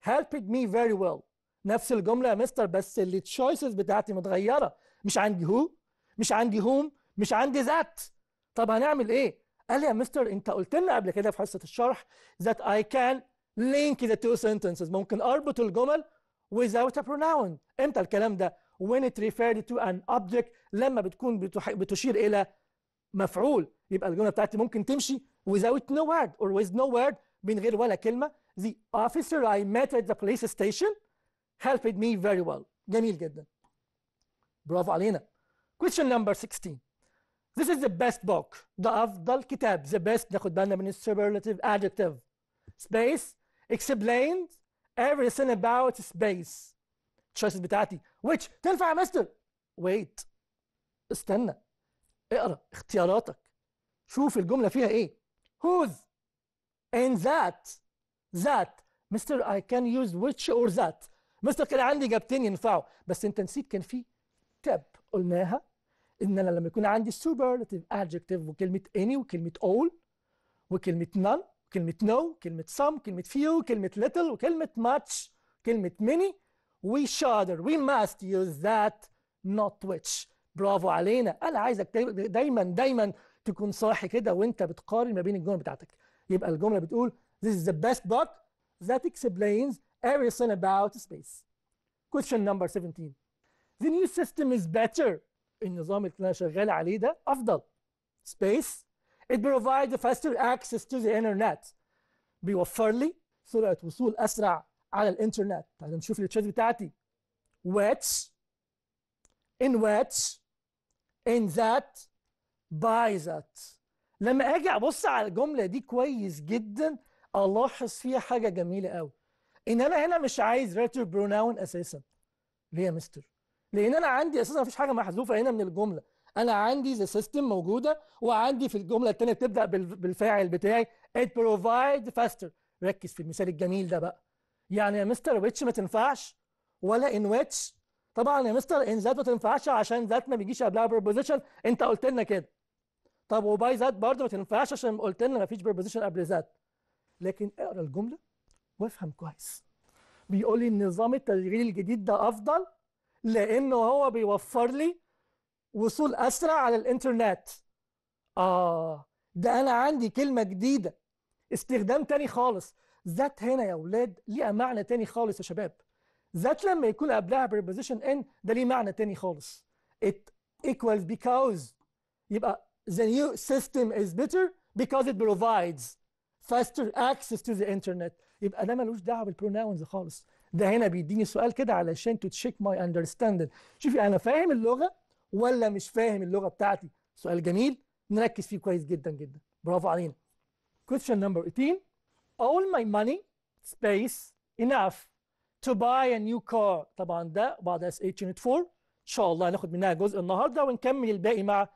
helped me very well. نفس الجملة يا مستر بس اللي choices بتاعتي متغيرة. مش عندي هو مش عندي هوم مش عندي ذات. طب هنعمل ايه؟ قال لي يا مستر انت قلت لنا قبل كده في حصة الشرح that I can link the two sentences. ممكن اربط الجمل without a pronoun. امتى الكلام ده؟ when it referred to an object لما بتكون بتشير الى مفعول. يبقى الجملة بتاعتي ممكن تمشي without no word or with no word من غير ولا كلمة. The officer I met at the police station helped me very well. جميل جدا. برافو علينا. Question number 16. This is the best book. ده أفضل كتاب. The best ناخد بالنا من superlative adjective. Space explains everything about space. choices بتاعتي which تنفع يا مستر. wait استنى اقرا اختياراتك شوف الجملة فيها ايه. whose and that مستر I can use which or that. مستر كان عندي إجابتين ينفعوا بس انت نسيت كان في تاب قلناها ان انا لما يكون عندي superlative adjective وكلمة any وكلمة all وكلمة none وكلمة no وكلمة some وكلمة few وكلمة little وكلمة much وكلمة many we we must use that not which. برافو علينا. انا عايزك دايما تكون صاحي كده وانت بتقارن ما بين الجمل بتاعتك. يبقى الجملة بتقول this is the best book that explains everything about space. Question number 17. The new system is better. النظام اللي انا شغال عليه ده افضل. Space it provides faster access to the internet. بيوفر لي سرعة وصول اسرع على الانترنت. تعالوا نشوف التشات بتاعتي. which in that by that. لما اجي ابص على الجمله دي كويس جدا الاحظ فيها حاجه جميله قوي ان انا هنا مش عايز relative pronoun اساسا. ليه يا مستر؟ لان انا عندي اساسا مفيش حاجه محذوفه هنا من الجمله. انا عندي the system موجوده وعندي في الجمله الثانيه بتبدا بالفاعل بتاعي it provides faster. ركز في المثال الجميل ده بقى. يعني يا مستر which ما تنفعش ولا in which. طبعا يا مستر in that ما تنفعش عشان that ما بيجيش قبلها preposition. انت قلت لنا كده. طب وباي ذات برضه ما تنفعش عشان قلت لنا ما فيش preposition قبل ذات. لكن اقرا الجمله وافهم كويس. بيقول لي النظام التشغيلي الجديد ده افضل لانه هو بيوفر لي وصول اسرع على الانترنت. ده انا عندي كلمه جديده استخدام تاني خالص. ذات هنا يا اولاد ليها معنى تاني خالص يا شباب. ذات لما يكون قبلها preposition in ده ليه معنى تاني خالص. it equals because. يبقى the new system is better because it provides faster access to the internet. يبقى ده ملوش دعوه بالبروناونز خالص. ده هنا بيديني سؤال كده علشان to check my understanding. شوفي انا فاهم اللغه ولا مش فاهم اللغه بتاعتي. سؤال جميل نركز فيه كويس جدا جدا. برافو علينا. Question number 18. All my money space enough to buy a new car. طبعا ده بعد اس 8 يونت 4 ان شاء الله هناخد منها جزء النهارده ونكمل الباقي مع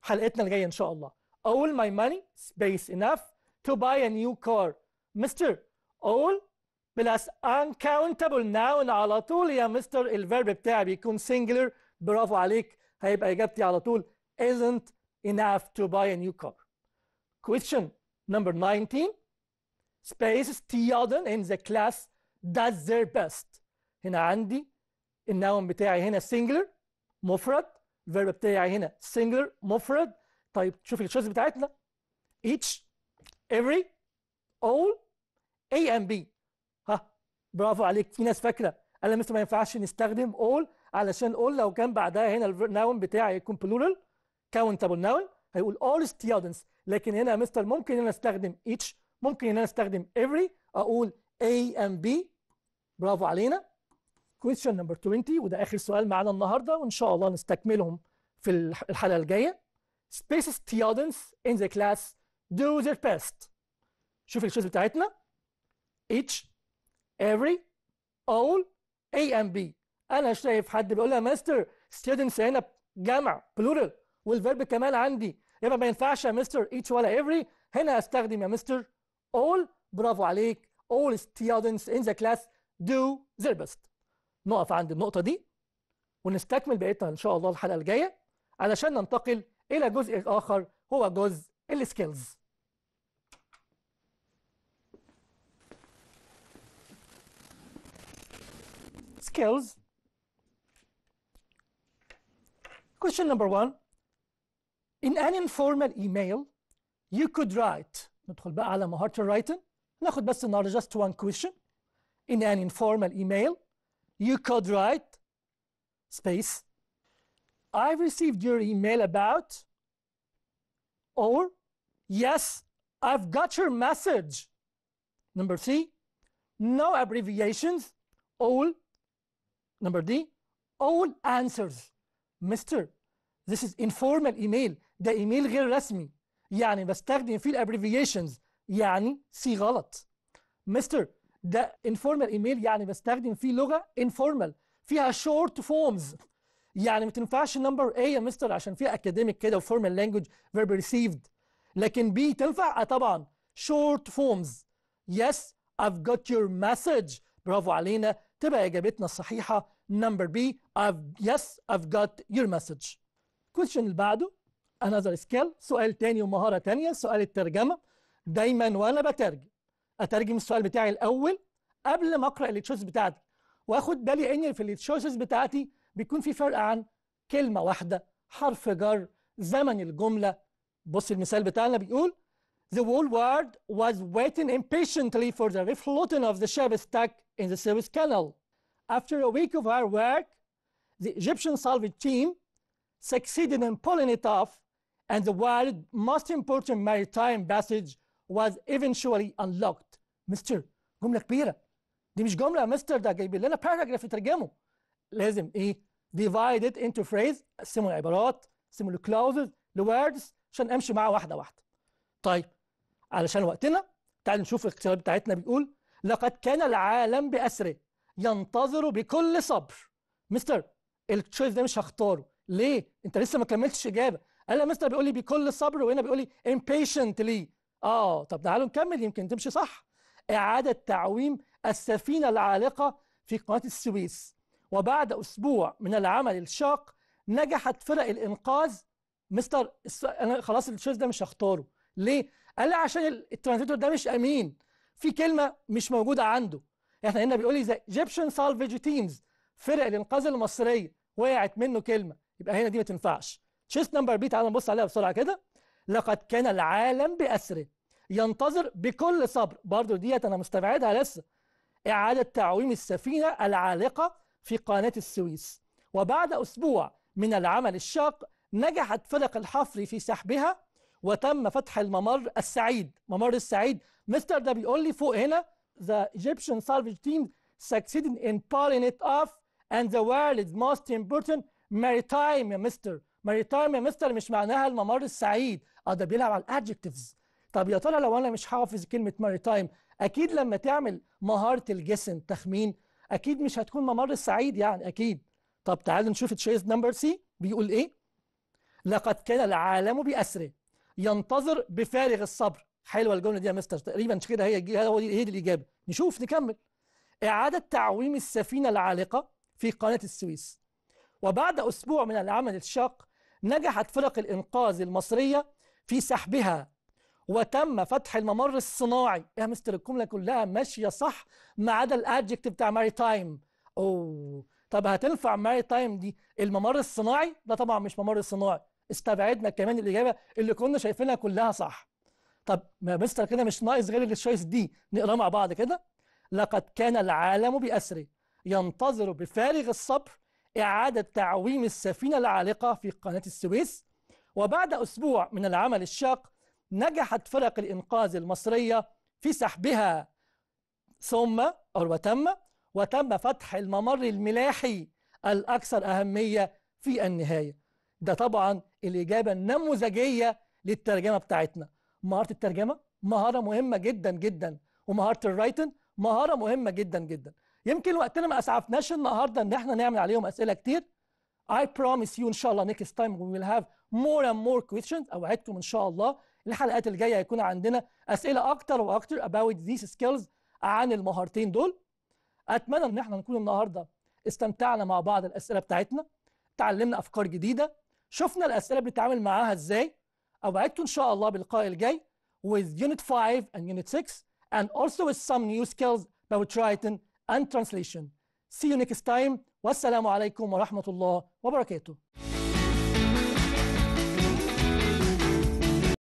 حلقتنا الجايه ان شاء الله. All my money space enough to buy a new car. مستر all بلس uncountable noun على طول يا مستر الفيرب بتاعي بيكون singular. برافو عليك، هيبقى اجابتي على طول isn't enough to buy a new car. Question number 19. Space student in the class does their best. هنا عندي النون بتاعي هنا singular مفرد، الفيرب بتاعي هنا singular مفرد. طيب شوف التشويس بتاعتنا each every all A and B. ها برافو عليك. في ناس فاكره قال مستر ما ينفعش نستخدم all علشان all لو كان بعدها هنا النون بتاعي يكون plural countable noun هيقول all students، لكن هنا يا مستر ممكن هنا استخدم each، ممكن هنا استخدم every، اقول A and B. برافو علينا. question number 20 وده اخر سؤال معانا النهارده وان شاء الله نستكملهم في الحلقه الجايه. space students in the class do their best. شوف الشوز بتاعتنا each every all A and B. انا شايف حد بيقول لي يا مستر students هنا جمع plural والفيرب كمان عندي يبقى ما ينفعش يا مستر each ولا every، هنا استخدم يا مستر all. برافو عليك. all students in the class do their best. نقف عند النقطة دي ونستكمل بقيتها ان شاء الله الحلقة الجاية علشان ننتقل الى جزء اخر هو جزء السكيلز. skills. Question number 1. In an informal email you could write. ندخل بقى على مهارة الرايتنج، ناخد بس النهارده just one question. In an informal email you could write space I received your email about, or yes I've got your message. Number 3, no abbreviations, all. Number D, all answers. Mister, this is informal email، ده ايميل غير رسمي يعني بستخدم فيه الابريفيشنز، يعني سي غلط. مستر ده informal ايميل يعني بستخدم فيه لغه informal فيها short forms، يعني ما تنفعش نمبر A يا مستر عشان فيها اكاديميك كده وفورمال لانجوج فيرب ريسيفد، لكن B تنفع طبعا short forms. yes I've got your message. برافو علينا، تبقى اجابتنا الصحيحه نمبر B. yes I've got your message. question اللي بعده another skill، سؤال تاني ومهاره تانيه، سؤال الترجمه. دايما وانا اترجم السؤال بتاعي الاول قبل ما اقرا التشويس بتاعتي، واخد بالي ان في التشويسز بتاعتي بيكون في فرق عن كلمه واحده، حرف جر، زمن الجمله. بص المثال بتاعنا بيقول The whole world was waiting impatiently for the refloating of the ship stuck in the Suez Canal. After a week of hard work, the Egyptian salvage team succeeded in pulling it off, and the world's most important maritime passage was eventually unlocked. مستر جملة كبيرة، دي مش جملة يا مستر، ده جايبين لنا باراجراف يترجمه. لازم ايه؟ divide it into phrase، قسموا العبارات، قسموا الكلاوزز لوردز عشان امشي معاه واحدة واحدة. طيب علشان وقتنا تعالوا نشوف الاختيارات بتاعتنا. بيقول لقد كان العالم بأسره ينتظر بكل صبر. مستر التشويس ده مش هختاره ليه؟ انت لسه ما كملتش اجابه. قال يا مستر بيقول لي بكل صبر وهنا بيقول لي impatiently. طب تعالوا نكمل يمكن تمشي صح. اعاده تعويم السفينه العالقه في قناه السويس، وبعد اسبوع من العمل الشاق نجحت فرق الانقاذ. مستر انا خلاص التشويس ده مش هختاره ليه؟ قال لي عشان الترانزيتور ده مش امين، في كلمه مش موجوده عنده. احنا هنا بيقول لي the Egyptian salvage teams، فرق الانقاذ المصريه وقعت منه كلمه، يبقى هنا دي ما تنفعش. تشيست نمبر بي تعالوا نبص عليها بسرعه كده. لقد كان العالم بأسره ينتظر بكل صبر، برضو ديت انا مستبعدها لسه. اعاده تعويم السفينه العالقه في قناه السويس، وبعد اسبوع من العمل الشاق نجحت فرق الحفر في سحبها وتم فتح الممر السعيد. ممر السعيد مستر ده بيقول لي فوق هنا the Egyptian salvage team succeeded in pulling it off and the world's most important maritime يا مستر. maritime يا مستر مش معناها الممر السعيد، ده بيلعب على الادجكتيفز. طب يا ترى لو انا مش حافظ كلمه maritime، اكيد لما تعمل مهاره الجسم تخمين اكيد مش هتكون ممر سعيد يعني اكيد. طب تعالوا نشوف تشويس نمبر سي بيقول ايه. لقد كان العالم بأسره ينتظر بفارغ الصبر. حلوه الجمله دي يا مستر، تقريبا كده هي دي الاجابه. نشوف نكمل. اعاده تعويم السفينه العالقه في قناه السويس، وبعد اسبوع من العمل الشاق نجحت فرق الانقاذ المصريه في سحبها، وتم فتح الممر الصناعي. يا مستر الجمله كلها ماشيه صح ما عدا الادجكتيف بتاع ماري تايم. اوه طب هتنفع ماري تايم دي الممر الصناعي؟ ده طبعا مش ممر صناعي. استبعدنا كمان الاجابه اللي كنا شايفينها كلها صح. طب ما مستر كده مش ناقص غير التشويس دي، نقرا مع بعض كده. لقد كان العالم بأسره ينتظر بفارغ الصبر إعادة تعويم السفينة العالقة في قناة السويس، وبعد أسبوع من العمل الشاق نجحت فرق الإنقاذ المصرية في سحبها، وتم فتح الممر الملاحي الأكثر أهمية في النهاية. ده طبعا الإجابة النموذجية للترجمة بتاعتنا. مهارة الترجمة مهارة مهمة جدا جدا، ومهارة الرايتن مهارة مهمة جدا جدا. يمكن وقتنا ما أسعفناش النهاردة إن احنا نعمل عليهم أسئلة كتير. I promise you إن شاء الله next time we will have more and more questions. أوعدكم إن شاء الله الحلقات الجاية هيكون عندنا أسئلة أكتر وأكتر about these skills عن المهارتين دول. أتمنى إن احنا نكون النهاردة استمتعنا مع بعض الأسئلة بتاعتنا، تعلمنا أفكار جديدة، شفنا الأسئلة بنتعامل معاها إزاي. أوعدكم إن شاء الله باللقاء الجاي with Unit 5 and Unit 6 and also with some new skills about writing and translation. See you next time. والسلام عليكم ورحمة الله وبركاته.